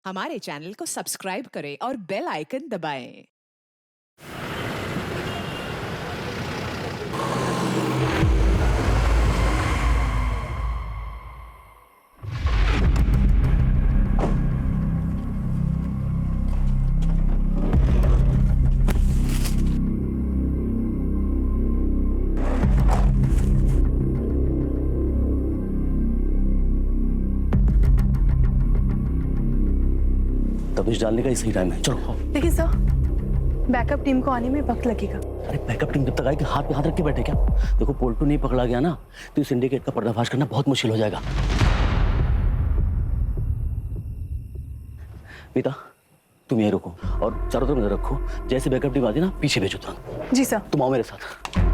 हमारे चैनल को सब्सक्राइब करें और बेल आइकन दबाएं। तबिश डालने का ही सही टाइम है, चलो। देखिए सर, बैकअप टीम को आने में वक्त लगेगा। अरे बैकअप टीम जब तक आएगी हाथ पे हाथ रख के बैठे क्या? देखो पोल्टू नहीं पकड़ा गया ना तो इस सिंडिकेट का पर्दाफाश करना बहुत मुश्किल हो जाएगा। पीता तुम यहीं रुको और चारों तरफ नजर रखो, जैसे बैकअप टीम आती ना पीछे भेजो तुरंत। जी सर। तुम आओ मेरे साथ।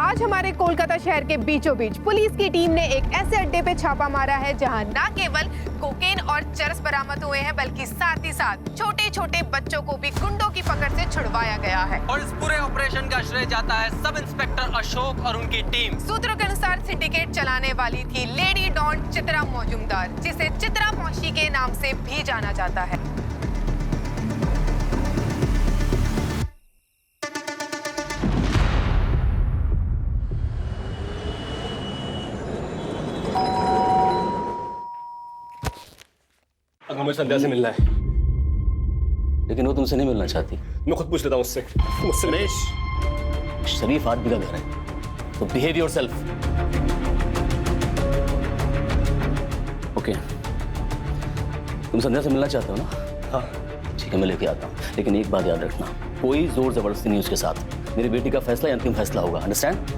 आज हमारे कोलकाता शहर के बीचों बीच पुलिस की टीम ने एक ऐसे अड्डे पे छापा मारा है जहां न केवल कोकेन और चरस बरामद हुए हैं बल्कि साथ ही साथ छोटे छोटे बच्चों को भी गुंडों की पकड़ से छुड़वाया गया है। और इस पूरे ऑपरेशन का श्रेय जाता है सब इंस्पेक्टर अशोक और उनकी टीम। सूत्रों के अनुसार सिंडिकेट चलाने वाली थी लेडी डॉन चित्रा मौजूमदार, जिसे चित्रा मौशी के नाम से भी जाना जाता है। हमें संध्या से मिलना है, लेकिन वो तुमसे नहीं मिलना चाहती। मैं खुद पूछ लेता हूँ उससे। रमेश, शरीफ आदमी का घर है तो बिहेव योरसेल्फ। ओके, तुम संध्या से मिलना चाहते हो ना? हाँ। ठीक है, मैं लेके आता हूँ, लेकिन एक बात याद रखना, कोई जोर जबरदस्ती नहीं उसके साथ। मेरी बेटी का फैसला अंतिम फैसला होगा, अंडरस्टैंड?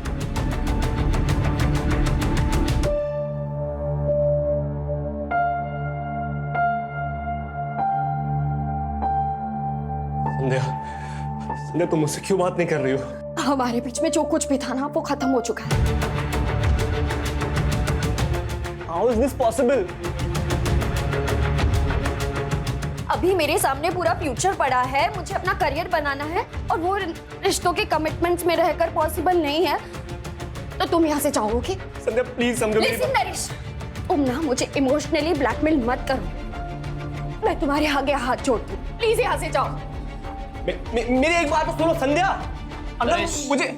संध्या, तुम मुझसे क्यों बात नहीं कर रही हो? हमारे बीच में जो कुछ भी था ना वो खत्म हो चुका है। How is this possible? अभी मेरे सामने पूरा फ्यूचर पड़ा है, मुझे अपना करियर बनाना है और वो रिश्तों के कमिटमेंट्स में रहकर पॉसिबल नहीं है, तो तुम यहाँ से जाओगे। संध्या प्लीज समझो मेरी लिसन नरेश, तुम ना मुझे इमोशनली ब्लैकमेल मत करो, मैं तुम्हारे आगे हाथ जोड़ती हूँ, प्लीज यहाँ से जाओ। मेरी एक बात तो सुनो संध्या, अगर मुझे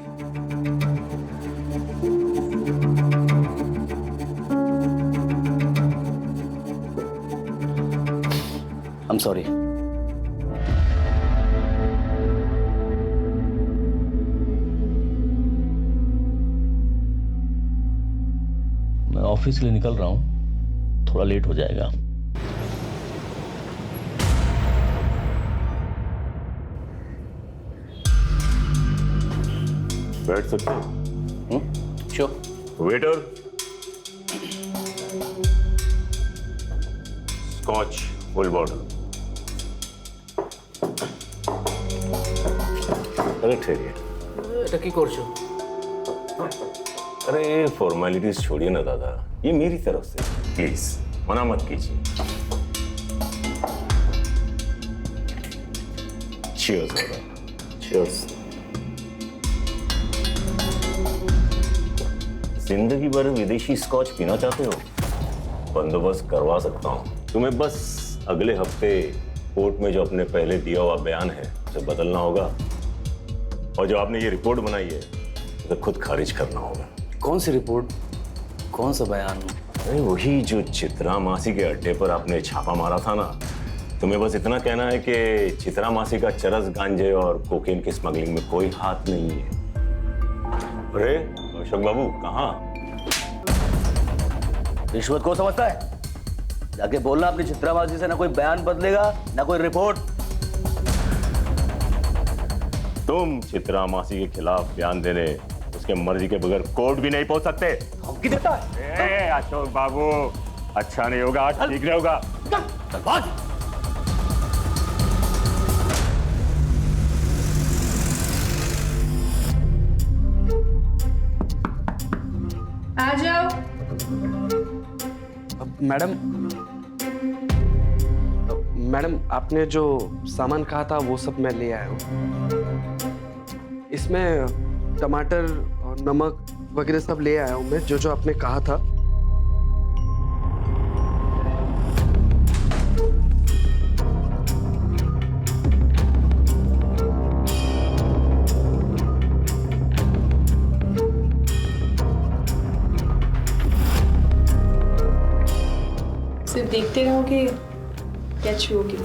I'm sorry. मैं ऑफिस के लिए निकल रहा हूँ, थोड़ा लेट हो जाएगा। बैठ सकते हो? Sure. Waiter, scotch full bottle. अरे ठहरिए। टकी कोर्शो। अरे फॉर्मेलिटीज छोड़िए ना दादा, ये मेरी तरफ से प्लीज मना मत कीजिए। चीयर्स दादा, चीयर्स। जिंदगी भर विदेशी स्कॉच पीना चाहते हो? बंदोबस्त करवा सकता हूँ। तुम्हें बस अगले हफ्ते कोर्ट में जो अपने पहले दिया हुआ बयान है उसे बदलना होगा, और जो आपने ये रिपोर्ट बनाई है उसे खुद खारिज करना होगा। कौन सी रिपोर्ट, कौन सा बयान? अरे वही जो चित्रा मासी के अड्डे पर आपने छापा मारा था ना। तुम्हें बस इतना कहना है कि चित्रा मासी का चरस, गांजे और कोकेन की स्मगलिंग में कोई हाथ नहीं है। अरे अशोक बाबू कहाँ? रिश्वत को समझता है? जाके बोलना अपनी चित्राबाजी से, ना कोई बयान बदलेगा ना कोई रिपोर्ट। तुम चित्रा मासी के खिलाफ बयान देने उसके मर्जी के बगैर कोर्ट भी नहीं पहुंच सकते। धमकी देता है? अशोक बाबू, अच्छा नहीं होगा, ठीक नहीं होगा। चल भाग। आ जाओ। मैडम आपने जो सामान कहा था वो सब मैं ले आया हूँ। इसमें टमाटर और नमक वगैरह सब ले आया हूँ मैं, जो जो आपने कहा था। सिर्फ देखते रहो कि कैच होगी।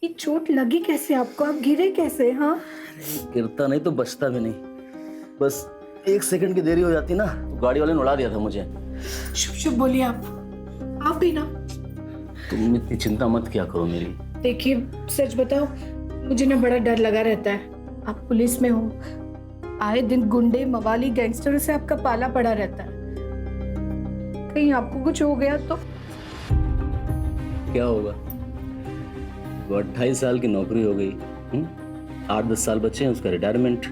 ये चोट लगी कैसे आपको? आप गिरे कैसे? हाँ, गिरता नहीं तो बचता भी नहीं। बस 1 सेकंड की देरी हो जाती ना तो गाड़ी वाले ने उड़ा दिया था मुझे। शुभ शुभ बोलिए आप भी ना। तुम इतनी चिंता मत किया करो मेरी। देखिए सच बताओ, मुझे ना बड़ा डर लगा रहता है। आप पुलिस में हो, आए दिन गुंडे मवाली गैंगस्टरों से आपका पाला पड़ा रहता है। कहीं आपको कुछ हो गया तो? क्या होगा? वो 28 साल की नौकरी हो गई, 8-10 साल बचे हैं उसका रिटायरमेंट।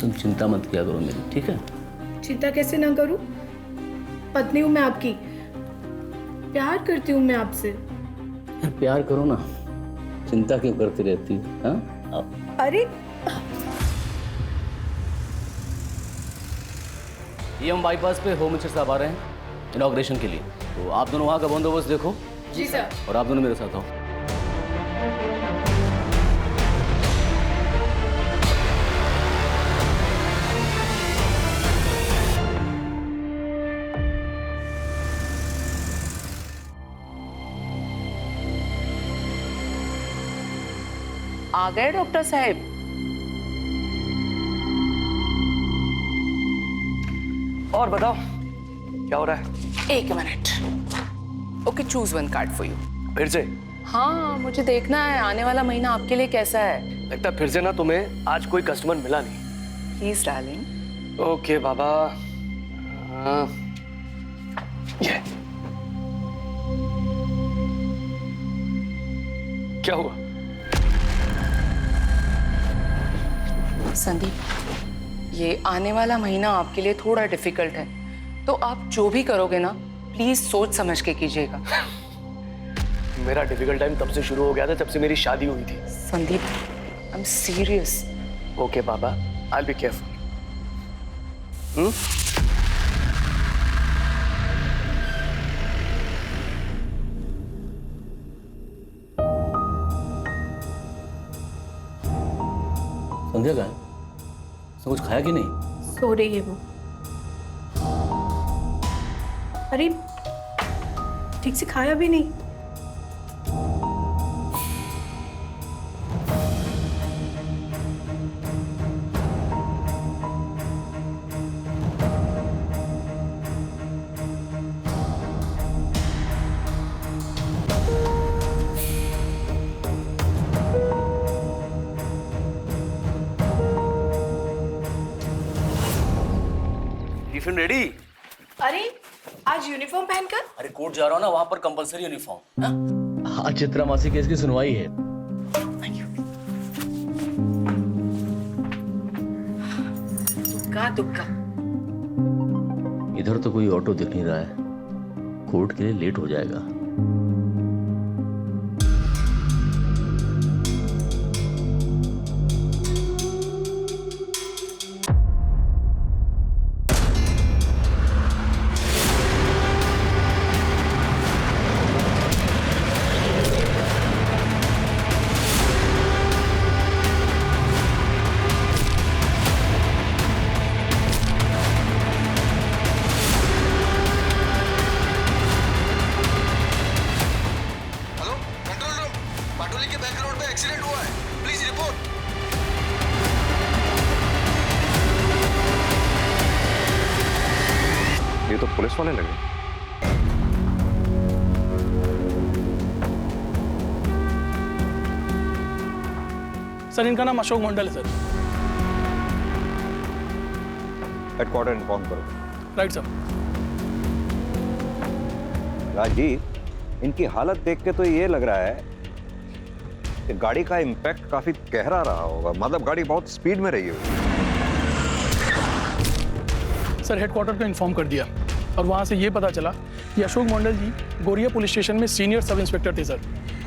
तुम चिंता मत किया करो मेरी, ठीक है? चिंता कैसे ना करूं? पत्नी हूं मैं आपकी, प्यार करती हूं मैं आपसे। यार प्यार करो ना, चिंता क्यों करती रहती हो? हाँ? अरे ये हम बाईपास पे होम मिनिस्टर साहब आ रहे हैं इनॉग्रेशन के लिए, तो आप दोनों वहाँ का बंदोबस्त देखो। जी सर। और आप दोनों मेरे साथ आओ। आ गए डॉक्टर साहब? और बताओ क्या हो रहा है? 1 minute. Okay, choose one card for you. फिर से? हाँ, मुझे देखना है आने वाला महीना आपके लिए कैसा है। लगता है फिर से ना तुम्हें आज कोई कस्टमर मिला नहीं। Please darling. ओके बाबा। ये क्या हुआ? संदीप, ये आने वाला महीना आपके लिए थोड़ा डिफिकल्ट है, तो आप जो भी करोगे ना प्लीज सोच समझ के कीजिएगा। मेरा डिफिकल्ट टाइम तब से शुरू हो गया था जब से मेरी शादी हुई थी। Sandeep, I am serious. Okay बाबा, I will be careful. Sandhya का है? उसने कुछ खाया कि नहीं? सो रही है वो। अरे ठीक से खाया भी नहीं। Tiffin ready? अरे आज यूनिफॉर्म पहनकर? अरे कोर्ट जा रहा हूँ ना, वहां पर कंपलसरी यूनिफॉर्म। हाँ, चित्रा मासी केस की सुनवाई है। दुक्का दुक्का। इधर तो कोई ऑटो दिख नहीं रहा है, कोर्ट के लिए लेट हो जाएगा। ये तो पुलिस वाले लगे। सर इनका नाम अशोक मंडल है सर। हेडक्वार्टर इन्फॉर्म करो। Right sir. राजीव, इनकी हालत देख के तो ये लग रहा है कि गाड़ी का इम्पैक्ट काफी गहरा रहा होगा, मतलब गाड़ी बहुत स्पीड में रही होगी। सर हेडक्वार्टर को इन्फॉर्म कर दिया और वहाँ से ये पता चला कि अशोक मंडल जी गोरिया पुलिस स्टेशन में सीनियर सब इंस्पेक्टर थे सर।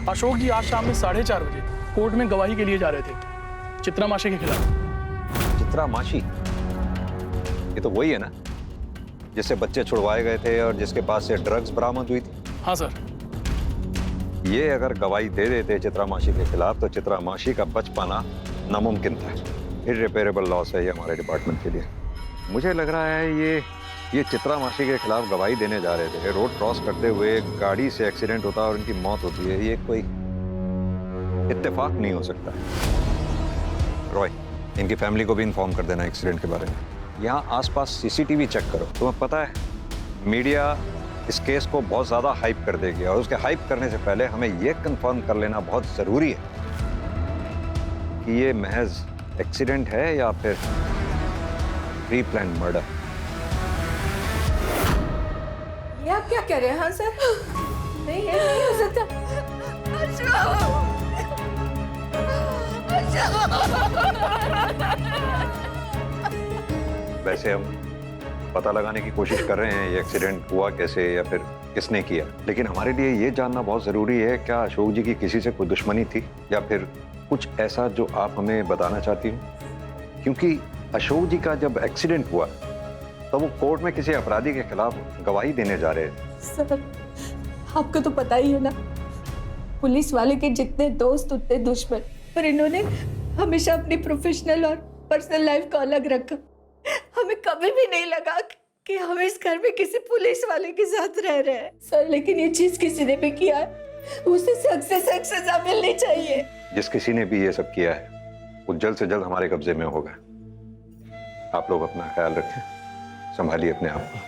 अशोक जी आज शाम में 4:30 बजे कोर्ट में गवाही के लिए जा रहे थे चित्रा माशी के खिलाफ। चित्रा माशी, ये तो वही है ना जिससे बच्चे छुड़वाए गए थे और जिसके पास से ड्रग्स बरामद हुई थी? हाँ सर। ये अगर गवाही दे देते चित्रा माशी के खिलाफ तो चित्रा माशी का बच पाना नामुमकिन था। इररिपेरेबल लॉस है ये हमारे डिपार्टमेंट के लिए। मुझे लग रहा है ये चित्रा माशी के खिलाफ गवाही देने जा रहे थे, रोड क्रॉस करते हुए गाड़ी से एक्सीडेंट होता और इनकी मौत होती है। ये कोई इत्तेफाक नहीं हो सकता। रॉय, इनकी फैमिली को भी इन्फॉर्म कर देना एक्सीडेंट के बारे में। यहाँ आसपास सीसीटीवी चेक करो। तुम्हें पता है मीडिया इस केस को बहुत ज़्यादा हाइप कर देगी और उसके हाइप करने से पहले हमें ये कंफर्म कर लेना बहुत ज़रूरी है कि ये महज एक्सीडेंट है या फिर प्री प्लान मर्डर। ये आप क्या कह रहे हैं? हाँ सर, नहीं है, नहीं हो सकता। वैसे हम पता लगाने की कोशिश कर रहे हैं ये एक्सीडेंट हुआ कैसे या फिर किसने किया, लेकिन हमारे लिए ये जानना बहुत ज़रूरी है क्या अशोक जी की किसी से कोई दुश्मनी थी या फिर कुछ ऐसा जो आप हमें बताना चाहती हो। क्योंकि अशोक जी का जब एक्सीडेंट हुआ तो वो कोर्ट में किसी अपराधी के खिलाफ गवाही देने जा रहे थे। सर, आपको तो पता ही है ना, पुलिस वाले के जितने दोस्त उतने दुश्मन, पर इन्होंने हमेशा अपनी प्रोफेशनल और पर्सनल लाइफ को अलग रखा। हमें कभी भी नहीं लगा कि हम इस घर में किसी पुलिस वाले के साथ रह रहे हैं सर, लेकिन ये चीज किसी ने भी किया है उसे सख्त से सख्त सजा मिलनी चाहिए। जिस किसी ने भी ये सब किया है वो जल्द से जल्द हमारे कब्जे में होगा। आप लोग अपना ख्याल रखें, संभालिए अपने आप को।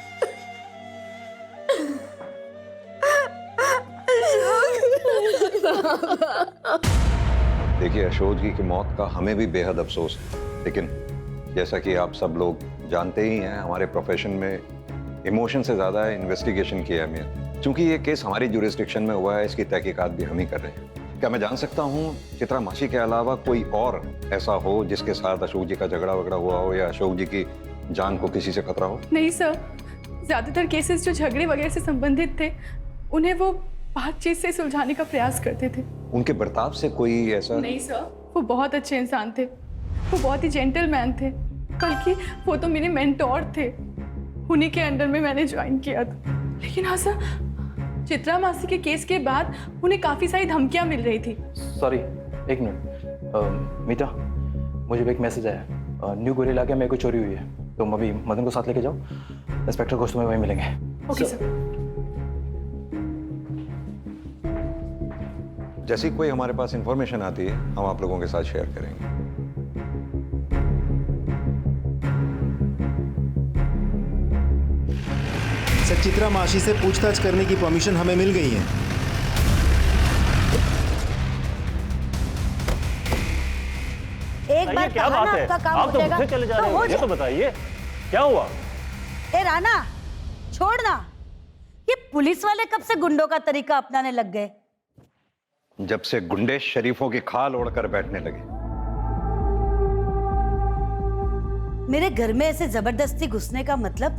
देखिए, अशोक जी की मौत का हमें भी बेहद अफसोस है, लेकिन जैसा कि आप सब लोग जानते ही हैं हमारे प्रोफेशन में इमोशन से ज़्यादा इन्वेस्टिगेशन की अहमियत। चूंकि ये केस हमारी जुरिस्डिक्शन में हुआ है, इसकी तहकीकात भी हम ही कर रहे हैं। क्या मैं जान सकता हूँ चित्रा माशी के अलावा कोई और ऐसा हो जिसके साथ अशोक जी का झगड़ा वगड़ा हुआ हो या अशोक जी की जान को किसी से खतरा हो? नहीं सर, ज्यादातर केसेस जो झगड़े वगैरह से संबंधित थे उन्हें वो बातचीत से सुलझाने का प्रयास करते थे। उनके बर्ताव से कोई ऐसा? नहीं सर, वो बहुत अच्छे इंसान थे, वो बहुत ही जेंटलमैन थे, बल्कि वो तो मेरे मेंटोर थे, उन्हीं के अंडर में मैंने ज्वाइन किया था। लेकिन हाँ सर, चित्रा मासी के केस के बाद उन्हें काफी सारी धमकियां मिल रही थी। सॉरी, एक मिनट। मीता, मुझे एक मैसेज आया, न्यू गोरिया इलाके में कोई चोरी हुई है, तुम अभी मदन को साथ लेके जाओ, इंस्पेक्टर को तुम्हें वहीं मिलेंगे। Okay sir. जैसी कोई हमारे पास इंफॉर्मेशन आती है हम आप लोगों के साथ शेयर करेंगे। सर, चित्रा माशी से पूछताछ करने की परमिशन हमें मिल गई है। एक बार क्या बात है? आप तो मुझसे चले जा रहे हो, ये तो बताइए क्या हुआ? ए राना, छोड़ना, ये पुलिस वाले कब से गुंडों का तरीका अपनाने लग गए? जब से गुंडे शरीफों की खाल ओढ़कर बैठने लगे। मेरे घर में ऐसे जबरदस्ती घुसने का मतलब?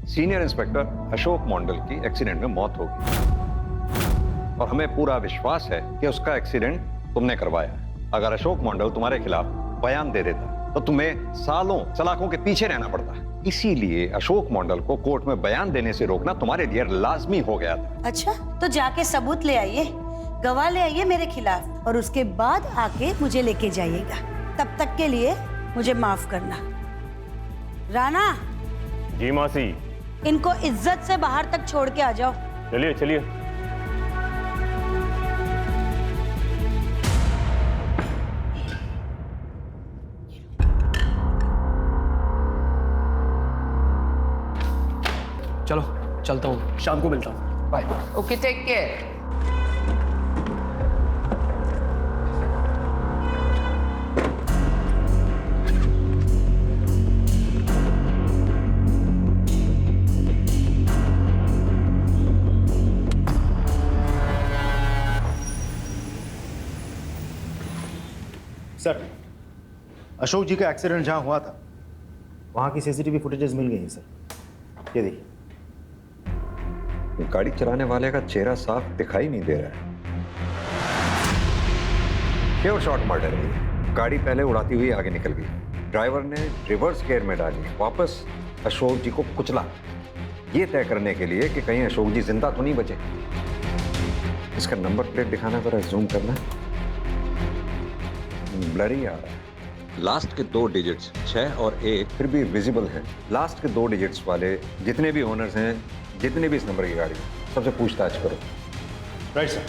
सीनियर इंस्पेक्टर अशोक मंडल की एक्सीडेंट में मौत हो गई और हमें पूरा विश्वास है कि उसका एक्सीडेंट तुमने करवाया है। अगर अशोक मंडल तुम्हारे खिलाफ बयान दे देता तो तुम्हें सालों सलाखों के पीछे रहना पड़ता। इसीलिए अशोक मंडल को कोर्ट में बयान देने से रोकना तुम्हारे लिए लाजमी हो गया था। अच्छा, तो जाके सबूत ले आइए, गवाह ले आइए मेरे खिलाफ और उसके बाद आके मुझे लेके जाइएगा। तब तक के लिए मुझे माफ करना। राणा। जी मासी। इनको इज्जत से बाहर तक छोड़ के आ जाओ। चलिए चलिए। चलो चलता हूँ, शाम को मिलता हूँ, bye. Okay, take care. Sir, Ashok ji का एक्सीडेंट जहां हुआ था वहां की सीसीटीवी फुटेजेस मिल गई हैं सर। ये देखिए, गाड़ी चलाने वाले का चेहरा साफ दिखाई नहीं दे रहा है। प्योर शॉट मर्डर है। गाड़ी पहले उड़ाती हुई आगे निकल गई, ड्राइवर ने रिवर्स गियर में डाली, वापस अशोक जी को कुचला, ये तय करने के लिए कि कहीं अशोक जी जिंदा तो नहीं बचे। इसका नंबर प्लेट दिखाना, जरा जूम करना, ब्लरी आ रहा है। लास्ट के 2 डिजिट्स 6 और 1 फिर भी विजिबल हैं। लास्ट के 2 डिजिट्स वाले जितने भी ओनर्स हैं, जितने भी इस नंबर की गाड़ी, सबसे पूछताछ करो। Right sir.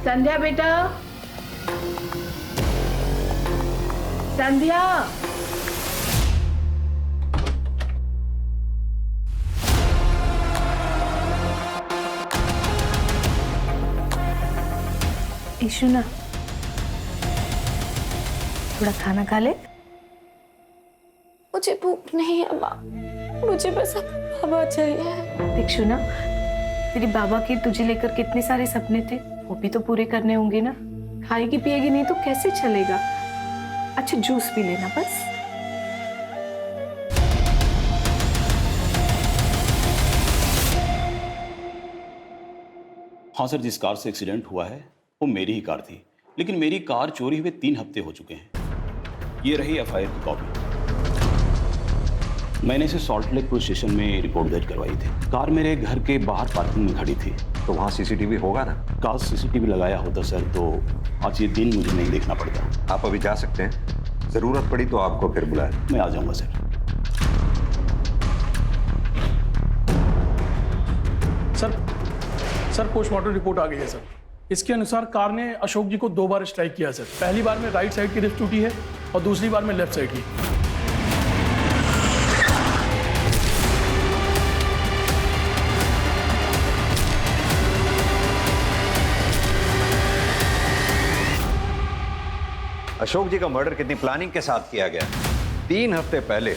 संध्या बेटा, संध्या। ईशु ना, थोड़ा खाना खा ले। मुझे भूख नहीं है माँ, मुझे बस बाबा चाहिए। दीक्षु ना, तेरी बाबा के तुझे लेकर कितने सारे सपने थे, वो भी तो पूरे करने होंगे ना। खाएगी पिएगी नहीं तो कैसे चलेगा। अच्छा जूस पी लेना बस। हाँ सर, जिस कार से एक्सीडेंट हुआ है वो मेरी ही कार थी, लेकिन मेरी कार चोरी हुए 3 हफ्ते हो चुके हैं। ये रही एफआईआर की कॉपी। मैंने इसे सॉल्ट लेक पुलिस स्टेशन में रिपोर्ट दर्ज करवाई थी। कार मेरे घर के बाहर पार्किंग में खड़ी थी। तो वहाँ सीसीटीवी होगा ना? काश सीसीटीवी लगाया होता सर, तो आज ये दिन मुझे नहीं देखना पड़ता। आप अभी जा सकते हैं, जरूरत पड़ी तो आपको फिर बुलाएं। मैं आ जाऊंगा सर। सर पोस्टमार्टम रिपोर्ट आ गई है सर। इसके अनुसार कार ने अशोक जी को 2 बार स्ट्राइक किया सर। पहली बार में राइट साइड की रिस्ट टूटी है और दूसरी बार में लेफ्ट साइड की। अशोक जी का मर्डर कितनी प्लानिंग के साथ किया गया। 3 हफ्ते पहले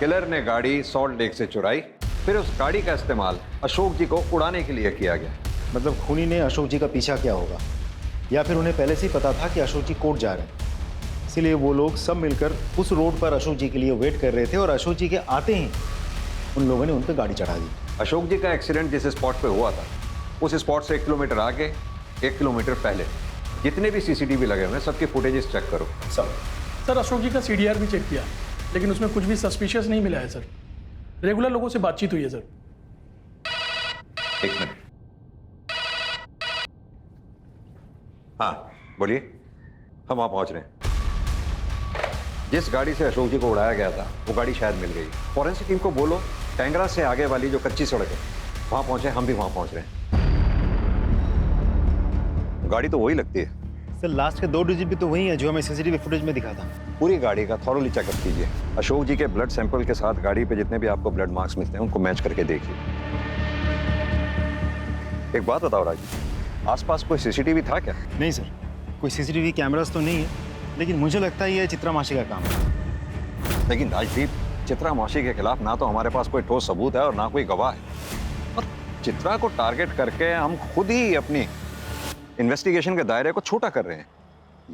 किलर ने गाड़ी सॉल्ट लेक से चुराई, फिर उस गाड़ी का इस्तेमाल अशोक जी को उड़ाने के लिए किया गया। मतलब खूनी ने अशोक जी का पीछा किया होगा, या फिर उन्हें पहले से ही पता था कि अशोक जी कोर्ट जा रहे हैं, इसीलिए वो लोग सब मिलकर उस रोड पर अशोक जी के लिए वेट कर रहे थे और अशोक जी के आते ही उन लोगों ने उन पर गाड़ी चढ़ा दी। अशोक जी का एक्सीडेंट जिस स्पॉट पे हुआ था, उस स्पॉट से 1 किलोमीटर आगे, 1 किलोमीटर पहले जितने भी सीसीटीवी लगे हुए हैं सबके फुटेजेस चेक करो। सर अशोक जी का सीडीआर भी चेक किया, लेकिन उसमें कुछ भी सस्पिशियस नहीं मिला है सर। रेगुलर लोगों से बातचीत हुई है सर। 1 मिनट। हाँ बोलिए, हम वहाँ पहुँच रहे हैं। जिस गाड़ी से अशोक जी को उड़ाया गया था वो गाड़ी शायद मिल गई। फॉरेंसिक टीम को बोलो टेंगरा से आगे वाली जो कच्ची सड़क है वहाँ पहुँचे, हम भी वहाँ पहुँच रहे हैं। गाड़ी तो वही लगती है सर। लास्ट के 2 डिजिट भी तो वही है जो हमें सीसीटीवी फुटेज में दिखा था। पूरी गाड़ी का थॉरोली चेकअप कीजिए। अशोक जी के ब्लड सैंपल के साथ गाड़ी पे जितने भी आपको ब्लड मार्क्स मिलते हैं उनको मैच करके देखिए। एक बात बताओ राजू, आसपास कोई सीसीटीवी था क्या? नहीं सर, कोई सीसीटीवी कैमरास तो नहीं है, लेकिन मुझे लगता है ये चित्रा मासी का काम है। लेकिन राजदीप, चित्रा मासी के खिलाफ ना तो हमारे पास कोई ठोस सबूत है और ना कोई गवाह है, और चित्रा को टारगेट करके हम खुद ही अपनी इन्वेस्टिगेशन के दायरे को छोटा कर रहे हैं।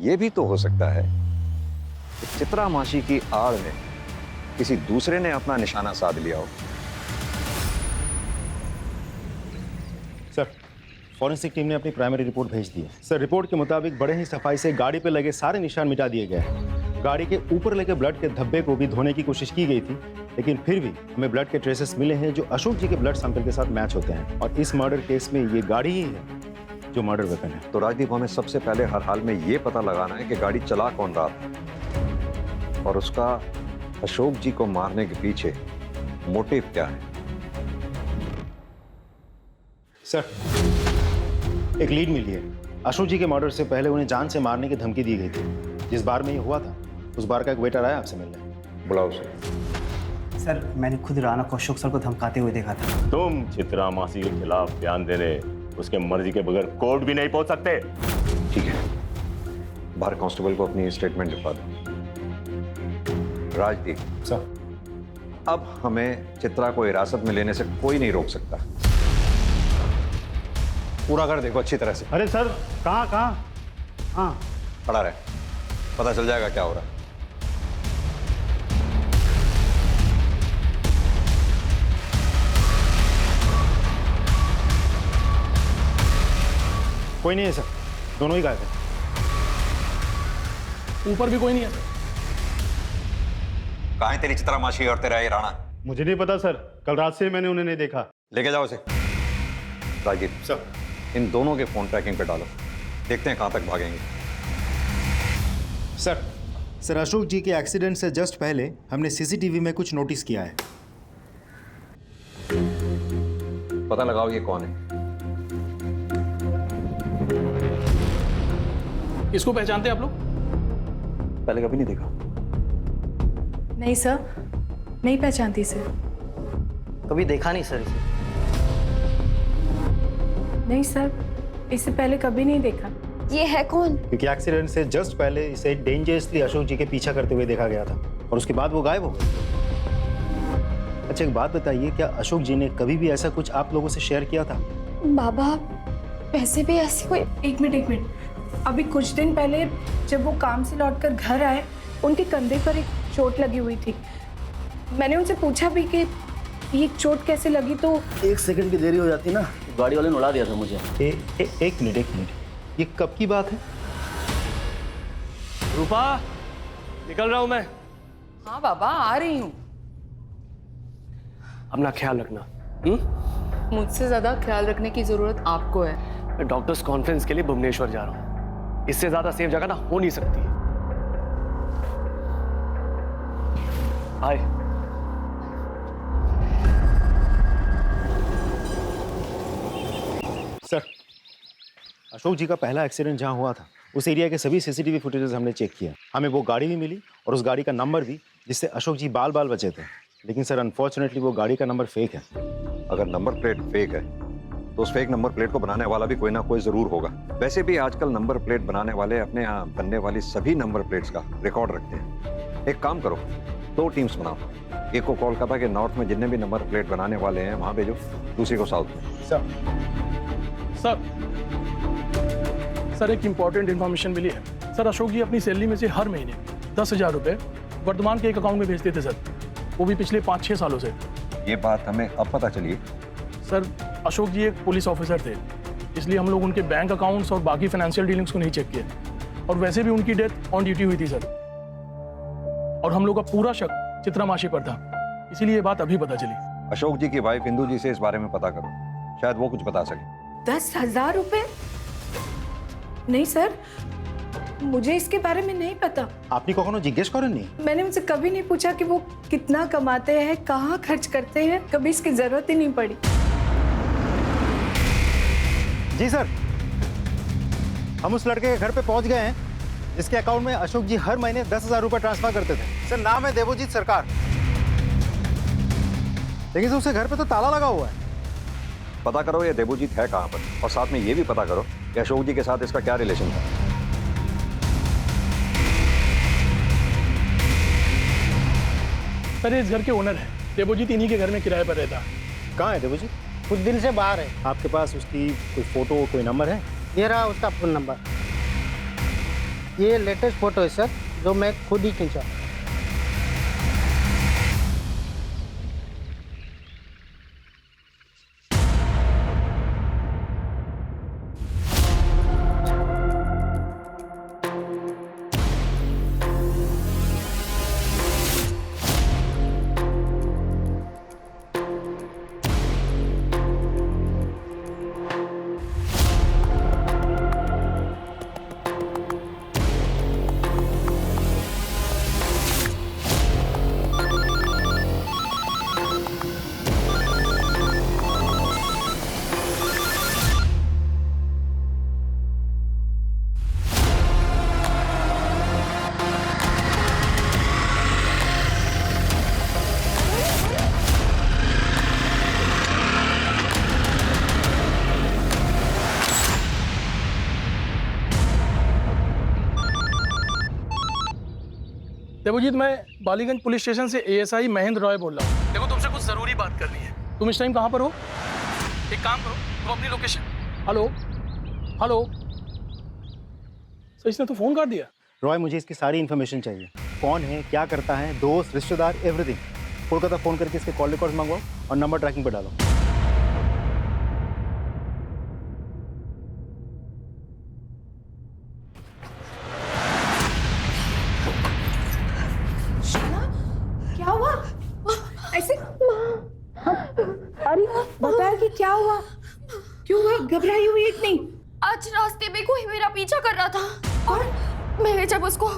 यह भी तो हो सकता है कि चित्रा मासी की आड़ में किसी दूसरे ने अपना निशाना साध लिया हो। सर फॉरेंसिक टीम ने अपनी प्राइमरी रिपोर्ट भेज दी है। सर रिपोर्ट के मुताबिक बड़े ही सफाई से गाड़ी पे लगे सारे निशान मिटा दिए गए हैं। गाड़ी के ऊपर लगे ब्लड के धब्बे को भी धोने की कोशिश की गई थी, लेकिन फिर भी हमें ब्लड के ट्रेसेस मिले हैं जो अशोक जी के ब्लड सैंपल के साथ मैच होते हैं। और इस मर्डर केस में ये गाड़ी ही है जो मर्डर वेपन है। तो राजदीप, हमें सबसे पहले हर हाल में ये पता लगाना है कि गाड़ी चला कौन रहा था और उसका अशोक जी को मारने के पीछे मोटिव क्या है। सर, एक लीड मिली है। अशोक जी के मर्डर से पहले उन्हें जान से मारने की धमकी दी गई थी। जिस बार में ये हुआ था उस बार का एक वेटर आया आपसे मिलने। बुलाओ उसे। सर, मैंने खुद राणा को अशोक सर को धमकाते हुए देखा था। तुम चित्रा मासी के खिलाफ बयान देने उसके मर्जी के बगैर कोर्ट भी नहीं पहुंच सकते। ठीक है, बाहर कांस्टेबल को अपनी स्टेटमेंट लिखवा दो। राजदीप सर, अब हमें चित्रा को हिरासत में लेने से कोई नहीं रोक सकता। पूरा कर देखो अच्छी तरह से। अरे सर, कहाँ? हाँ, पड़ा रहे, पता चल जाएगा क्या हो रहा है। कोई नहीं है सर, दोनों ही गायब हैं। ऊपर भी कोई नहीं है सर। कहाँ है तेरी चित्रा मासी और तेरा ये राणा? मुझे नहीं पता सर, कल रात से मैंने उन्हें नहीं देखा। लेके जाओ उसे। राजदीप सर, इन दोनों के फोन ट्रैकिंग पे डालो, देखते हैं कहां तक भागेंगे। सर, अशोक जी के एक्सीडेंट से जस्ट पहले हमने सीसीटीवी में कुछ नोटिस किया है। पता लगाओ ये कौन है। इसको पहचानते हैं आप लोग? पहले कभी नहीं देखा। नहीं सर, नहीं पहचानती सर। कभी देखा नहीं सर इसे। नहीं सर, इससे पहले कभी नहीं देखा। ये है कौन? क्योंकि एक्सीडेंट से जस्ट पहले इसे डेंजरसली अशोक जी के पीछा करते हुए देखा गया था और उसके बाद वो गायब हो गए। अच्छा, एक बात बताइए, क्या अशोक जी ने कभी भी ऐसा कुछ आप लोगों से शेयर किया था? बाबा, वैसे भी ऐसी कोई... एक मिनट। अभी कुछ दिन पहले जब वो काम से लौटकर घर आए, उनके कंधे पर एक चोट लगी हुई थी। मैंने उनसे पूछा भी कि ये चोट कैसे लगी, तो 1 सेकंड की देरी हो जाती ना, गाड़ी वाले ने उड़ा दिया था मुझे। एक मिनट, ये कब की बात है? रूपा, निकल रहा हूं मैं। हाँ बाबा, आ रही हूँ। अपना ख्याल रखना। मुझसे ज्यादा ख्याल रखने की जरूरत आपको है। मैं डॉक्टर्स कॉन्फ्रेंस के लिए भुवनेश्वर जा रहा हूँ। इससे ज्यादा सेफ जगह ना हो नहीं सकती। हाय। सर, अशोक जी का पहला एक्सीडेंट जहां हुआ था उस एरिया के सभी सीसीटीवी फुटेजेस हमने चेक किया। हमें वो गाड़ी भी मिली और उस गाड़ी का नंबर भी, जिससे अशोक जी बाल बाल बचे थे। लेकिन सर, अनफॉर्चुनेटली वो गाड़ी का नंबर फेक है। अगर नंबर प्लेट फेक है तो उस फेक नंबर प्लेट को बनाने वाला भी कोई ना कोई जरूर होगा। वैसे भी आजकल नंबर प्लेट बनाने वाले अपने यहाँ बनने वाली सभी नंबर प्लेट्स का रिकॉर्ड रखते हैं। एक काम करो, 2 टीम्स बनाओ। एक को कोलकाता के नॉर्थ में जितने भी नंबर प्लेट बनाने वाले हैं वहां भेजो, दूसरी को साउथ में। सर, एक इम्पॉर्टेंट इन्फॉर्मेशन मिली है। सर, अशोक जी अपनी सैलरी में से हर महीने 10,000 रुपए वर्तमान के एक अकाउंट में भेजते थे सर, वो भी पिछले 5-6 सालों से। ये बात हमें अब पता चली है। सर, अशोक जी एक पुलिस ऑफिसर थे, इसलिए हम लोग उनके बैंक अकाउंट्स और बाकी फाइनेंशियल डीलिंग्स को नहीं चेक किए। और वैसे भी उनकी डेथ ऑन ड्यूटी हुई थी सर, और हम लोग का पूरा शक चित्रा मासी पर था, इसीलिए ये बात अभी पता चली। अशोक जी की वाइफ इंदू जी से इस बारे में पता करो, शायद वो कुछ बता सके। 10,000 रुपए? नहीं सर, मुझे इसके बारे में नहीं पता। आपने कखनो जिज्ञेस करो नहीं? मैंने उनसे कभी नहीं पूछा कि वो कितना कमाते हैं, कहाँ खर्च करते हैं, कभी इसकी जरूरत ही नहीं पड़ी। जी सर, हम उस लड़के के घर पे पहुंच गए हैं जिसके अकाउंट में अशोक जी हर महीने 10,000 रुपए ट्रांसफर करते थे। सर, नाम है देवोजीत सरकार। लेकिन सर, उसके घर पे तो ताला लगा हुआ है। पता करो ये देवोजीत है कहाँ पर, और साथ में ये भी पता करो कि अशोक जी के साथ इसका क्या रिलेशन था। सर, इस घर के ओनर है देवोजीत, इन्हीं के घर में किराए पर रहता। कहाँ है देवोजीत? कुछ दिन से बाहर है। आपके पास उसकी कोई फोटो, कोई नंबर है? ये रहा उसका फोन नंबर। ये लेटेस्ट फोटो है सर, जो मैं खुद ही खींचा। देवजीत, मैं बालीगंज पुलिस स्टेशन से एएसआई महेंद्र रॉय बोल रहा हूँ। देखो, तुमसे कुछ जरूरी बात करनी है। तुम इस टाइम कहाँ पर हो? एक काम करो, तुम अपनी लोकेशन। हेलो हेलो, सर इसने तो फोन काट दिया। रॉय, मुझे इसकी सारी इन्फॉर्मेशन चाहिए। कौन है, क्या करता है, दोस्त, रिश्तेदार, एवरीथिंग। कोलकाता फ़ोन करके इसके कॉल रिकॉर्ड मंगवाओ और नंबर ट्रैकिंग पर डालो। क्या हुआ ऐसे? अरे बता कि क्या हुआ, क्यों हुआ, घबराई हुई इतनी? आज रास्ते में कोई मेरा पीछा कर रहा था और मैंने जब उसको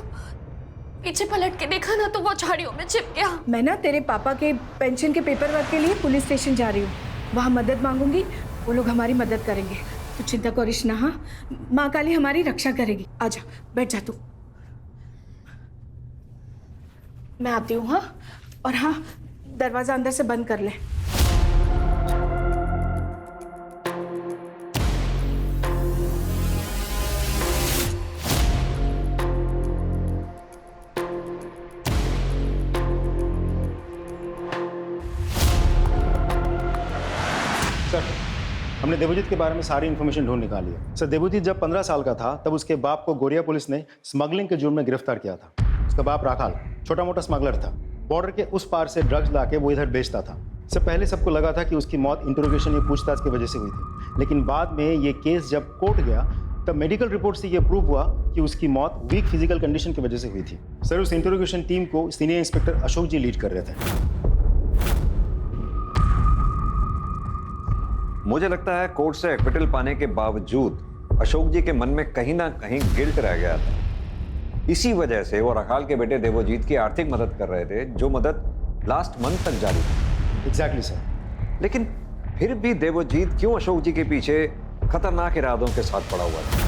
पीछे पलट के देखा ना तो वो झाड़ियों में छिप गया। मैं ना तेरे पापा के पेंशन के पेपर वर्क के लिए पुलिस स्टेशन जा रही हूँ, वहाँ मदद मांगूंगी, वो लोग हमारी मदद करेंगे। तू चिंता करिश ना। हाँ, माँ काली हमारी रक्षा करेगी। आजा, बैठ जा तू, मैं आती हूँ। हाँ, और हाँ, दरवाजा अंदर से बंद कर ले। सर, हमने देवजीत के बारे में सारी इन्फॉर्मेशन ढूंढ निकाली है। सर, देवजीत जब 15 साल का था तब उसके बाप को गोरिया पुलिस ने स्मगलिंग के जुर्म में गिरफ्तार किया था। उसका बाप राखाल छोटा मोटा स्मगलर था। बॉर्डर के उस पार से ड्रग्स लाके वो इधर बेचता था। इससे पहले सबको लगा था कि उसकी मौत इंटरोगेशन या पूछताछ की वजह से हुई थी, लेकिन बाद में ये केस जब कोर्ट गया तब मेडिकल रिपोर्ट से ये प्रूव हुआ कि उसकी मौत वीक फिजिकल कंडीशन की वजह से हुई थी। सर, उस इंटरोगेशन टीम को सीनियर इंस्पेक्टर अशोक जी लीड कर रहे थे। मुझे लगता है कोर्ट से एक्विटल पाने के बावजूद अशोक जी के मन में कहीं ना कहीं गिल्ट रह गया था। इसी वजह से वो राखाल के बेटे देवजीत की आर्थिक मदद कर रहे थे, जो मदद लास्ट मंथ तक जारी थी। Exactly sir. लेकिन फिर भी देवजीत क्यों अशोक जी के पीछे खतरनाक इरादों के साथ पड़ा हुआ था?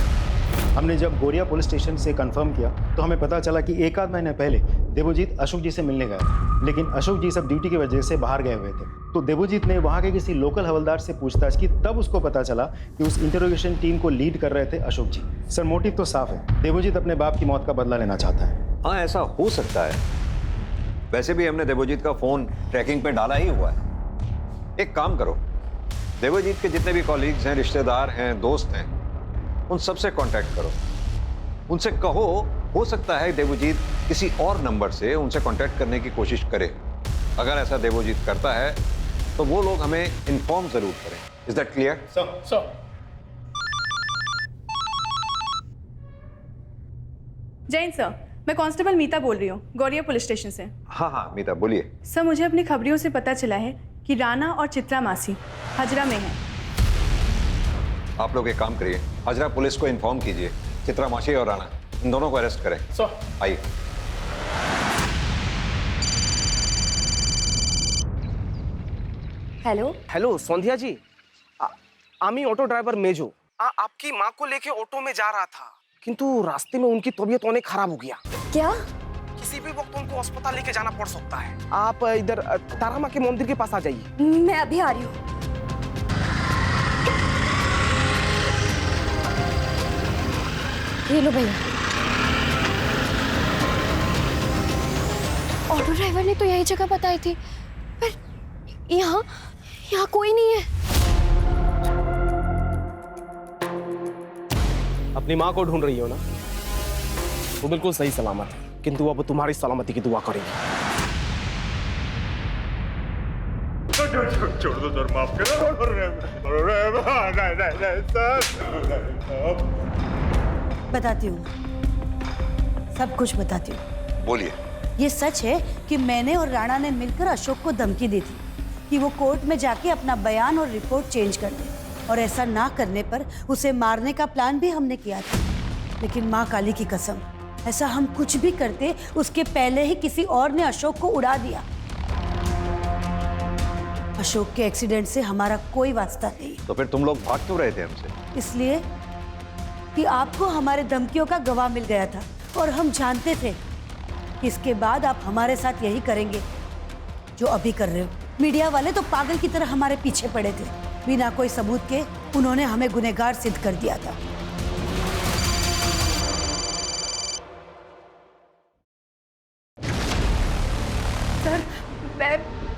हमने जब गोरिया पुलिस स्टेशन से कंफर्म किया तो हमें पता चला कि एक आध महीने पहले देवजीत अशोक जी से मिलने गया था, लेकिन अशोक जी सब ड्यूटी की वजह से बाहर गए हुए थे। तो देवजीत ने वहाँ के किसी लोकल हवलदार से पूछताछ की, तब उसको पता चला कि उस इंटरोगेशन टीम को लीड कर रहे थे अशोक जी। सर, मोटिव तो साफ है, देवजीत अपने बाप की मौत का बदला लेना चाहता है। हाँ, ऐसा हो सकता है। वैसे भी हमने देवजीत का फोन ट्रैकिंग पे डाला ही हुआ है। एक काम करो, देवजीत के जितने भी कॉलीग्स हैं, रिश्तेदार हैं, दोस्त हैं, उन सबसे कांटेक्ट करो। उनसे कहो, हो सकता है देवजीत किसी और नंबर से उनसे कांटेक्ट करने की कोशिश करे। अगर ऐसा देवजीत करता है तो वो लोग हमें इन्फॉर्म जरूर करें। Is that clear? Sir Jain sir, मैं कांस्टेबल मीता बोल रही हूँ, गौरिया पुलिस स्टेशन से। हाँ, मीता बोलिए। सर, मुझे अपनी खबरियों से पता चला है कि राणा और चित्रा मासी हजरा में हैं। आप लोग एक काम करिए, हजरा पुलिस को इन्फॉर्म कीजिए, चित्रा मासी और राणा इन दोनों को अरेस्ट करें। सर आइए। हेलो हेलो संध्या जी, आमी ऑटो ड्राइवर मेजो आपकी माँ को लेके ऑटो में जा रहा था, किंतु रास्ते में उनकी तबीयत अनेक खराब हो गया। क्या? किसी भी वक्त उनको अस्पताल लेके जाना पड़ सकता है। आप इधर तारा माँ के मंदिर के पास आ जाइए। मैं अभी आ रही हूँ। ये लो भैया। ऑटो ड्राइवर ने तो यही जगह बताई थी, पर यहाँ कोई नहीं है। अपनी माँ को ढूंढ रही हो ना? वो बिल्कुल सही सलामत है, किंतु अब तुम्हारी सलामती की दुआ करेगी। छोड़ दो सर, माफ बताती हूँ, सब कुछ बताती हूँ। बोलिए। ये सच है कि मैंने और राणा ने मिलकर अशोक को धमकी दी थी कि वो कोर्ट में जाके अपना बयान और रिपोर्ट चेंज कर दे, और ऐसा ना करने पर उसे मारने का प्लान भी हमने किया था। लेकिन माँ काली की कसम, ऐसा हम कुछ भी करते उसके पहले ही किसी और ने अशोक को उड़ा दिया। अशोक के एक्सीडेंट से हमारा कोई वास्ता नहीं। तो फिर तुम लोग भाग क्यों रहे थे हमसे? इसलिए कि आपको हमारे धमकियों का गवाह मिल गया था, और हम जानते थे कि इसके बाद आप हमारे साथ यही करेंगे जो अभी कर रहे हो। मीडिया वाले तो पागल की तरह हमारे पीछे पड़े थे, बिना कोई सबूत के उन्होंने हमें गुनहगार सिद्ध कर दिया था।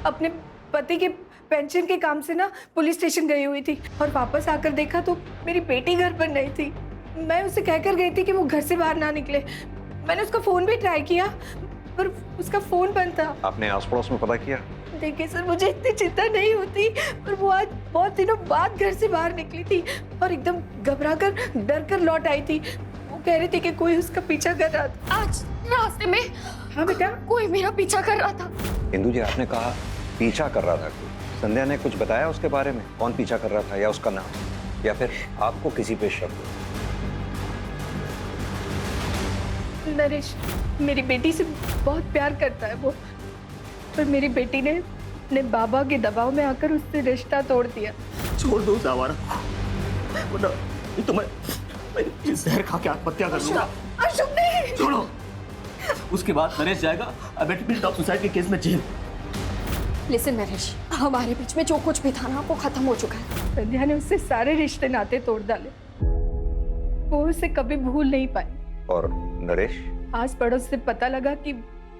अपने पति के पेंशन के काम से ना पुलिस स्टेशन गई हुई थी और वापस आकर देखा तो मेरी बेटी घर पर नहीं थी। मैं उसे कहकर गई थी कि वो घर से बाहर ना निकले। मैंने उसका फोन भी ट्राई किया पर उसका फोन बंद था। आपने आस पड़ोस में पता किया? देखिए सर, मुझे इतनी चिंता नहीं होती पर वो आज बहुत दिनों बाद घर से बाहर निकली थी और एकदम घबरा कर डर कर लौट आई थी। वो कह रही थी कि कोई उसका पीछा कर रहा था। आज रास्ते में हाँ बेटा, कोई मेरा पीछा कर रहा था। इंदु जी, आपने कहा पीछा कर रहा था कोई। संध्या ने कुछ बताया उसके बारे में? कौन पीछा कर रहा था या उसका नाम, या फिर आपको किसी पे शक? नरेश मेरी बेटी से बहुत प्यार करता है वो, पर मेरी बेटी ने अपने बाबा के दबाव में आकर उससे रिश्ता तोड़ दिया। छोड़ दो उस आवारा को। तो मैं जहर खा के आत्महत्या कर लूंगा। अशोक नहीं, छोड़ो। उसके बाद नरेश जाएगा अबेटमेंट ऑफ सुसाइड के केस में जेल। लिसन नरेश, हमारे बीच में जो कुछ भी था ना वो खत्म हो चुका है। संध्या ने उससे सारे रिश्ते नाते तोड़ डाले। वो उसे कभी भूल नहीं पाई। और नरेश? आस पड़ोस से पता लगा कि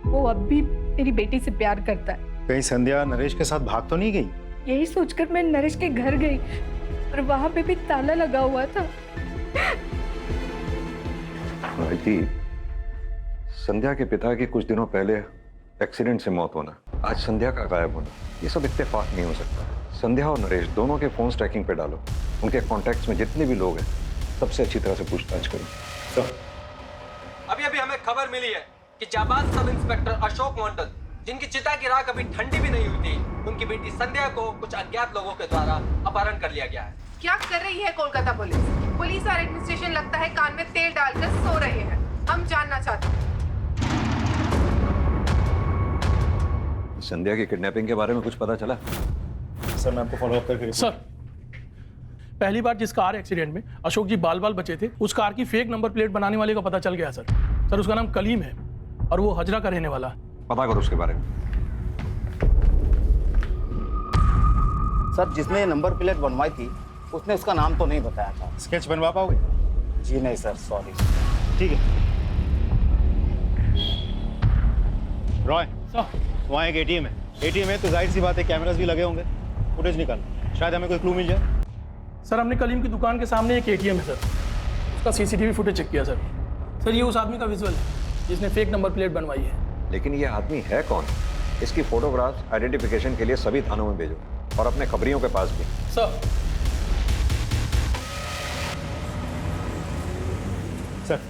वो अब भी मेरी बेटी से प्यार करता है। कहीं संध्या नरेश के साथ भाग तो नहीं गई? यही सोचकर मैं नरेश के घर गई पर वहां पे भी ताला लगा हुआ था। जी, संध्या के पिता की कुछ दिनों पहले एक्सीडेंट से मौत होना, आज संध्या का गायब होना, ये सब इत्तेफाक नहीं हो सकता। संध्या और नरेश दोनों के फोन ट्रैकिंग पे डालो। उनके कॉन्टैक्ट्स में जितने भी लोग हैं सबसे अच्छी तरह से पूछताछ करो। अभी अभी हमें खबर मिली है कि जाबाज सब इंस्पेक्टर अशोक मंडल, जिनकी चिता की राख अभी ठंडी भी नहीं हुई थी, उनकी बेटी संध्या को कुछ अज्ञात लोगों के द्वारा अपहरण कर लिया गया है। क्या कर रही है कोलकाता पुलिस? पुलिस और एडमिनिस्ट्रेशन लगता है कान में तेल डालकर सो रहे हैं। हम जानना चाहते हैं। संध्या की किडनैपिंग के बारे में कुछ पता चला? सर मैं आपको फॉलो अप करके सर, पहली बार जिस कार एक्सीडेंट में अशोक जी बाल बाल बचे थे, उस कार की फेक नंबर प्लेट बनाने वाले का पता चल गया सर। सर उसका नाम कलीम है और वो हजरा का रहने वाला। पता करो उसके बारे में। सर जिसने नंबर प्लेट बनवाई थी उसने उसका नाम तो नहीं बताया था। स्केच बनवा पाओगे? जी नहीं सर, सॉरी। ठीक है। रॉय सर, वहाँ एक एटीएम है। एटीएम है तो जाहिर सी बात है कैमरास भी लगे होंगे। फुटेज निकाल, शायद हमें कोई क्लू मिल जाए। सर हमने कलीम की दुकान के सामने एक एटीएम है सर, उसका सीसीटीवी फुटेज चेक किया सर। सर ये उस आदमी का विजुअल है जिसने फेक नंबर प्लेट बनवाई है। लेकिन ये आदमी है कौन? इसकी फोटोग्राफ आइडेंटिफिकेशन के लिए सभी थानों में भेजो और अपने खबरियों के पास भी। सर सर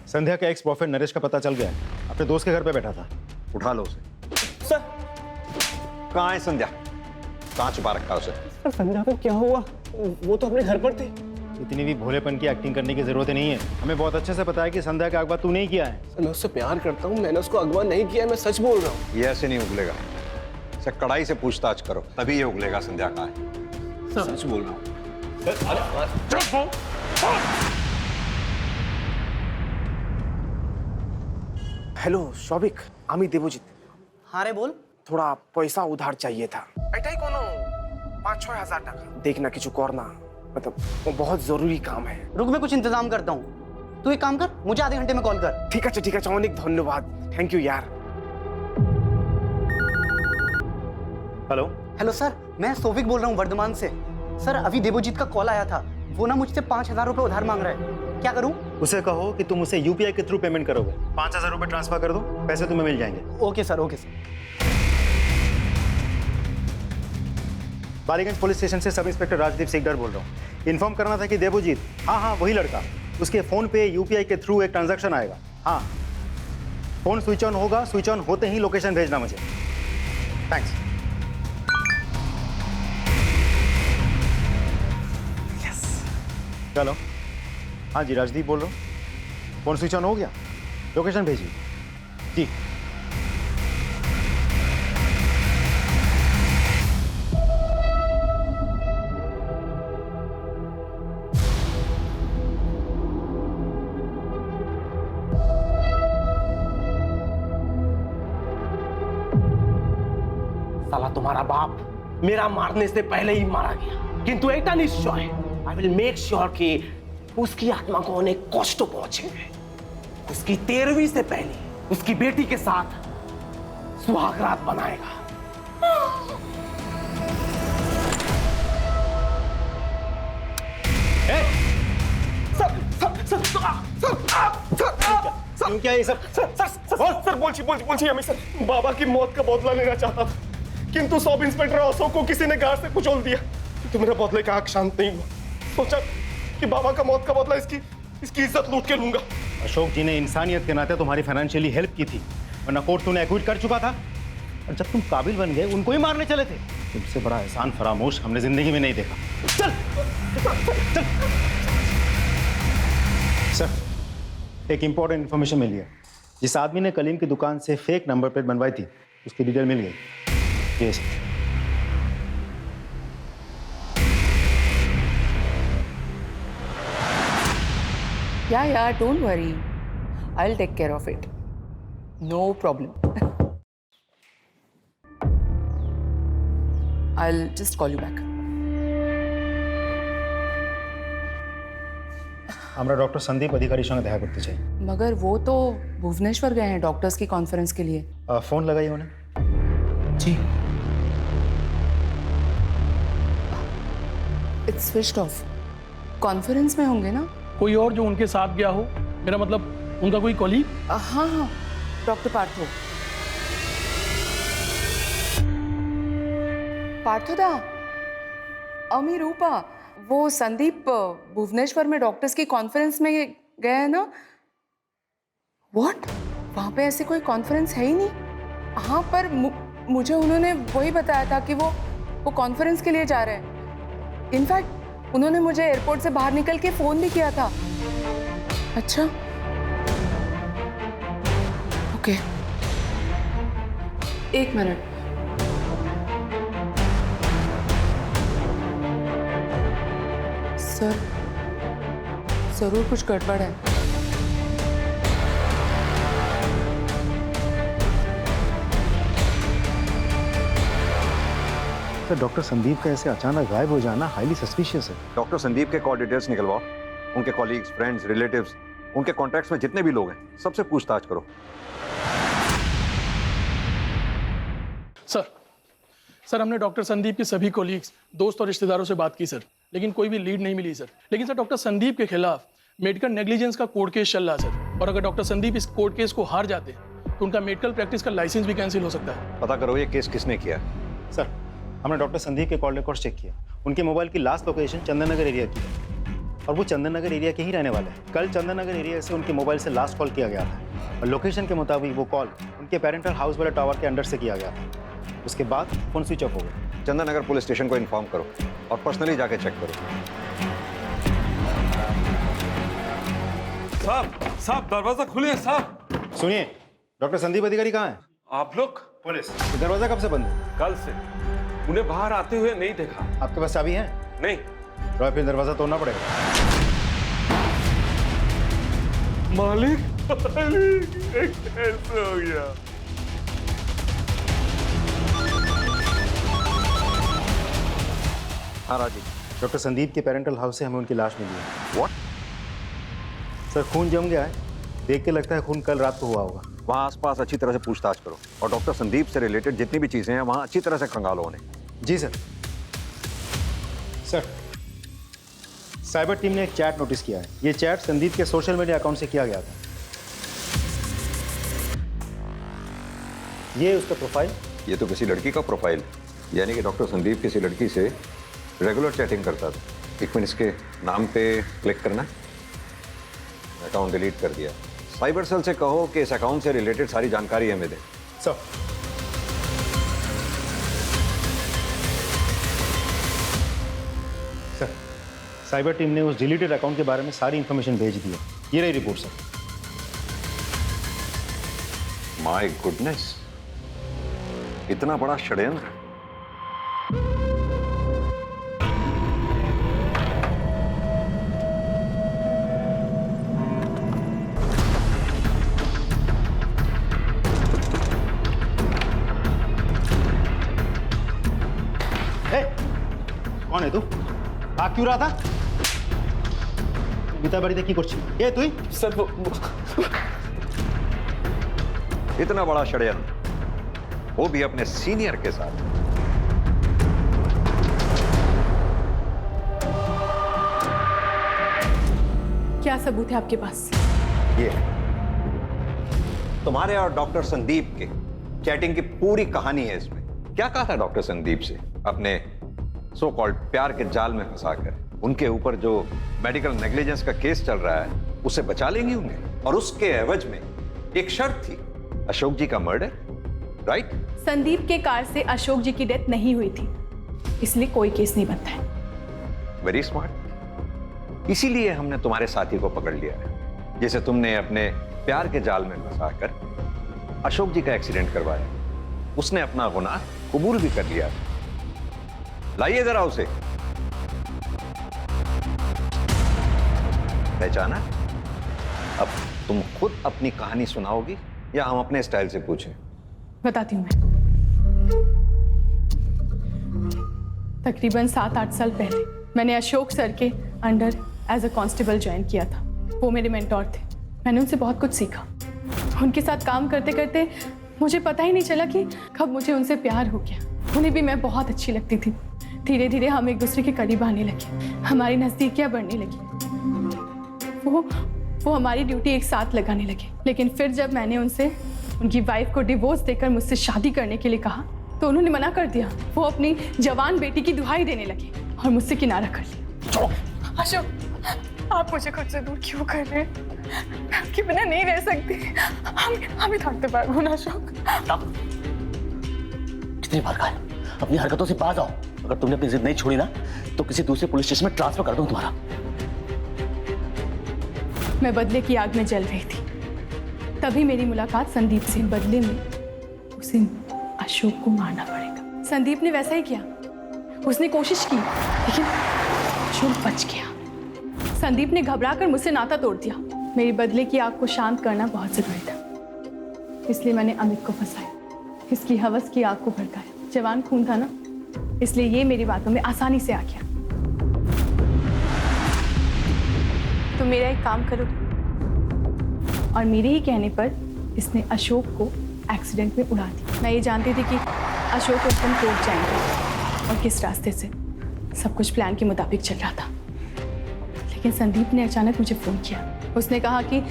संध्या के एक्स बॉयफ्रेंड नरेश का पता चल गया है। अपने दोस्त के घर पे बैठा था। उठा लो उसे। सर कहाँ है संध्या? कहाँ छुपा रखा उसे? सर संध्या को क्या हुआ? वो तो अपने घर पर थी। इतनी भी भोलेपन की एक्टिंग करने की जरूरत नहीं है। हमें बहुत अच्छे से पता है कि संध्या का अगवा तू नहीं किया है। मैं उससे प्यार करता हूँ, मैंने उसको अगवा नहीं किया, मैं सच बोल रहा हूँ। ये ऐसे नहीं उगलेगा। इसे कड़ाई से पूछताछ करो तभी ये उगलेगा संध्या कहाँ है। सच बोल रहा हूँ। हेलो शौविक, आम्ही देवजित। हाँ रे बोल। थोड़ा पैसा उधार चाहिए था। एटाई कोनो 5-6 हजार टाका देखना किचु करना, मतलब वो बहुत जरूरी काम है। रुक मैं कुछ इंतजाम करता हूँ, तू एक काम कर, मुझे आधे घंटे में कॉल कर। ठीक है अनेक धन्यवाद, थैंक यू यार। हेलो हेलो सर, मैं सोविक बोल रहा हूँ वर्धमान से। सर अभी देवजीत का कॉल आया था, वो ना मुझसे 5,000 रुपये उधार मांग रहा है। क्या करूँ? उसे कहो कि तुम उसे यूपीआई के थ्रू पेमेंट करोगे। 5,000 रुपये ट्रांसफर कर दो, पैसे तुम्हें मिल जाएंगे। Okay sir, okay sir. Ballygunge police station से सब इंस्पेक्टर राजदीप सिकदर बोल रहा हूँ। इन्फॉर्म करना था कि देवजीत, हाँ वही लड़का, उसके फोन पे यूपीआई के थ्रू एक ट्रांजैक्शन आएगा। हाँ फोन स्विच ऑन होगा, स्विच ऑन होते ही लोकेशन भेजना मुझे। थैंक्स। चलो। हाँ जी राजदीप बोल रहा हूँ। फोन स्विच ऑन हो गया, लोकेशन भेजिए। जी साला तुम्हारा बाप मेरा मारने से पहले ही मारा गया, किंतु एक निश्चय, आई विल मेक श्योर कि उसकी आत्मा को अनेक कष्ट पहुंचेंगे। उसकी 13वीं से पहले उसकी बेटी के साथ सुहाग रात बनाएगा। मालूम क्या है ये सब? सर बोलছি আমি सर बाबा की मौत का बदला लेना चाहता था, किंतु सब इंस्पेक्टर अशोक को किसी ने गाड़ से कुचल दिया। तो मेरा बदले का आग शांत नहीं हुआ। सोचा कि बाबा का मौत का बदला इसकी इज्जत लूट के लूंगा। अशोक जी ने इंसानियत के नाते तुम्हारी फाइनेंशियली हेल्प की थी, वरना कोर्ट तूने एक्विट कर चुका था। और जब तुम काबिल बन गए उनको ही मारने चले थे। तुमसे बड़ा एहसान फरामोश हमने जिंदगी में नहीं देखा। चल चल। सर, एक इंपॉर्टेंट इन्फॉर्मेशन मिली है। जिस आदमी ने कलीम की दुकान से फेक नंबर प्लेट बनवाई थी, उसकी डिटेल मिल गई। Yes. Yeah, don't worry. I'll take care of it. No problem. I'll just call you back. আমরা ডক্টর সন্দীপ অধিকারীর সঙ্গে দেখা করতে চাই। मगर वो तो भुवनेश्वर गए हैं डॉक्टर्स की कॉन्फ्रेंस के लिए। फोन लगाइए उन्हें। जी। It's switched off. कॉन्फ्रेंस में होंगे ना? कोई और जो उनके साथ गया हो, मेरा मतलब उनका कोई कॉलीग? हाँ, डॉक्टर पार्थो। पार्थोदा, अमी रूपा, वो संदीप भुवनेश्वर में डॉक्टर्स की कॉन्फ्रेंस में गए हैं ना? व्हाट? वहाँ पे ऐसे कोई कॉन्फ्रेंस है ही नहीं। हाँ, पर मुझे उन्होंने वही बताया था कि वो कॉन्फ्रेंस के लिए जा रहे हैं। इनफैक्ट उन्होंने मुझे एयरपोर्ट से बाहर निकल के फोन भी किया था। अच्छा, ओके, एक मिनट। सर, जरूर कुछ गड़बड़ है। सर, डॉक्टर संदीप का ऐसे अचानक गायब हो जाना हाईली सस्पिशियस है। डॉक्टर संदीप के कॉल डिटेल्स निकलवाओ, उनके कॉलीग्स, फ्रेंड्स, रिलेटिव्स, उनके कॉन्टैक्ट्स में जितने भी लोग हैं, सबसे पूछताछ करो। सर, हमने डॉक्टर संदीप के सभी कोलीग्स, दोस्त और रिश्तेदारों से बात की सर, लेकिन कोई भी लीड नहीं मिली सर। लेकिन सर, डॉक्टर संदीप के खिलाफ मेडिकल नेग्लिजेंस का कोर्ट केस चल रहा है सर, और अगर डॉक्टर संदीप इस कोर्ट केस को हार जाते हैं तो उनका मेडिकल प्रैक्टिस का लाइसेंस भी कैंसिल हो सकता है। पता करो ये केस किसने किया है। सर, हमने डॉक्टर संदीप के कॉल रिकॉर्ड्स चेक किया। उनके मोबाइल की last location Chandan Nagar area की है, और वो चंदन नगर एरिया के ही रहने वाले हैं। कल चंदन नगर एरिया से उनके मोबाइल से लास्ट कॉल किया गया था, और लोकेशन के मुताबिक वो कॉल उनके पेरेंटल हाउस वाले टावर के अंडर से किया गया था। उसके बाद फोन स्विच ऑफ हो गया। चंदन नगर पुलिस स्टेशन को इन्फॉर्म करो और पर्सनली जाके चेक करो। साहब दरवाजा खुले साहब। सुनिए, डॉक्टर संदीप अधिकारी कहाँ है? आप लोग? पुलिस। तो दरवाजा कब से बंद है? कल से। उन्हें बाहर आते हुए नहीं देखा। आपके पास चाबी है? नहीं। तो फिर दरवाजा तोड़ना पड़ेगा। मालिक, कैसे हो गया? हाँ राजी। डॉक्टर संदीप के पेरेंटल हाउस से हमें उनकी लाश मिली है। व्हाट? सर, खून जम गया है। देख के लगता है खून कल रात को हुआ होगा। वहाँ आसपास अच्छी तरह से पूछताछ करो, और डॉक्टर संदीप से रिलेटेड जितनी भी चीजें हैं वहाँ अच्छी तरह से खंगालो उन्हें। जी सर। सर, साइबर टीम ने एक चैट नोटिस किया है। ये चैट संदीप के सोशल मीडिया अकाउंट से किया गया था। ये उसका प्रोफाइल। ये तो किसी लड़की का प्रोफाइल, यानी कि डॉक्टर संदीप किसी लड़की से रेगुलर चैटिंग करता था। एक मिनट, इसके नाम पे क्लिक करना। अकाउंट डिलीट कर दिया। साइबर सेल से कहो कि इस अकाउंट से रिलेटेड सारी जानकारी हमें दें। सर, साइबर टीम ने उस डिलीटेड अकाउंट के बारे में सारी इंफॉर्मेशन भेज दी है। ये रही रिपोर्ट सर। माय गुडनेस, इतना बड़ा षड्यंत्र। कौन है तू? भाग क्यों रहा था? बीता बाड़ी देखी कुछ ये तू ही? सर, इतना बड़ा षड्यंत्र, वो भी अपने सीनियर के साथ। क्या सबूत है आपके पास? ये तुम्हारे और डॉक्टर संदीप के चैटिंग की पूरी कहानी है इसमें। क्या कहा था डॉक्टर संदीप से अपने सो कॉल्ड प्यार के जाल में फंसाकर? उनके ऊपर जो मेडिकल नेग्लिजेंस का केस चल रहा है उसे बचा लेंगी उन्हें, और उसके एवज में एक शर्त थी, अशोक जी का मर्डर, राइट? संदीप के कार से अशोक जी की डेथ नहीं हुई थी, इसलिए कोई केस नहीं बनता है। Very smart. इसीलिए हमने तुम्हारे साथी को पकड़ लिया है, जिसे तुमने अपने प्यार के जाल में फंसाकर अशोक जी का एक्सीडेंट करवाया। उसने अपना गुनाह कबूल भी कर लिया। लाइए जरा उसे। पहचाना? अब तुम खुद अपनी कहानी सुनाओगी या हम अपने स्टाइल से पूछें? बताती हूँ मैं। तकरीबन 7-8 साल पहले मैंने अशोक सर के under as a constable join किया था। वो मेरे मेंटोर थे। मैंने उनसे बहुत कुछ सीखा। उनके साथ काम करते करते मुझे पता ही नहीं चला कि कब मुझे उनसे प्यार हो गया। उन्हें भी मैं बहुत अच्छी लगती थी। धीरे धीरे हम एक दूसरे के करीब आने लगे, हमारी नज़दीकियाँ बढ़ने लगी। वो हमारी ड्यूटी एक साथ लगाने लगे। लेकिन फिर जब मैंने उनसे उनकी वाइफ को डिवोर्स देकर मुझसे शादी करने के लिए कहा तो उन्होंने मना कर दिया। वो अपनी जवान बेटी की दुहाई देने लगे और मुझसे किनारा कर लिया। अशोक, आप मुझे खुद से दूर क्यों कर रहे हैं? मैं आपके बिना नहीं रह सकती। हम ही थकते पागल ना अशोक। कितनी बार कहा अपनी हरकतों से बाज आओ। अगर तुमने अपनी जिद नहीं छोड़ी ना तो किसी दूसरे पुलिस स्टेशन में ट्रांसफर कर दूं तुम्हारा। मैं बदले की आग में जल रही थी। तभी मेरी मुलाकात संदीप से। बदले में उसे अशोक को मारना पड़ेगा। संदीप ने वैसा ही किया। उसने कोशिश की लेकिन अशोक बच गया। संदीप ने घबराकर मुझसे नाता तोड़ दिया। मेरी बदले की आग को शांत करना बहुत जरूरी था, इसलिए मैंने अमित को फंसाया। इसकी हवस की आग को भड़काया। जवान खून था ना, इसलिए ये मेरी बातों में आसानी से आ गया। तो मेरा एक काम करोगे? और मेरे ही कहने पर इसने अशोक को एक्सीडेंट में उड़ा दिया। मैं ये जानती थी कि अशोक उस दिन कोर्ट जाएंगे और किस रास्ते से। सब कुछ प्लान के मुताबिक चल रहा था। लेकिन संदीप ने अचानक मुझे फ़ोन किया। उसने कहा कि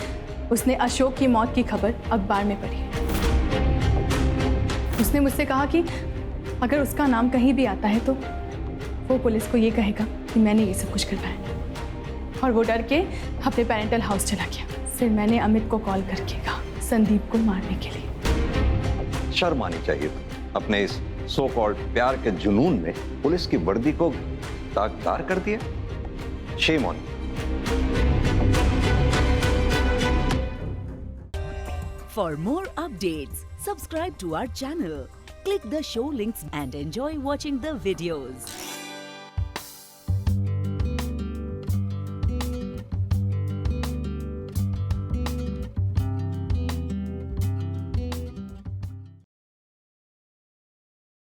उसने अशोक की मौत की खबर अखबार में पढ़ी। उसने मुझसे कहा कि अगर उसका नाम कहीं भी आता है तो वो पुलिस को ये कहेगा कि मैंने ये सब कुछ करवाया। और वो डर के अपने पेरेंटल हाउस चला गया। फिर मैंने अमित को कॉल करके कहा संदीप को मारने के लिए। शर्म आनी चाहिए अपने इस सो कॉल्ड प्यार के जुनून में पुलिस की वर्दी को दागदार कर दिया। Shame on. For more updates, subscribe to our channel, click the show links and enjoy watching the videos.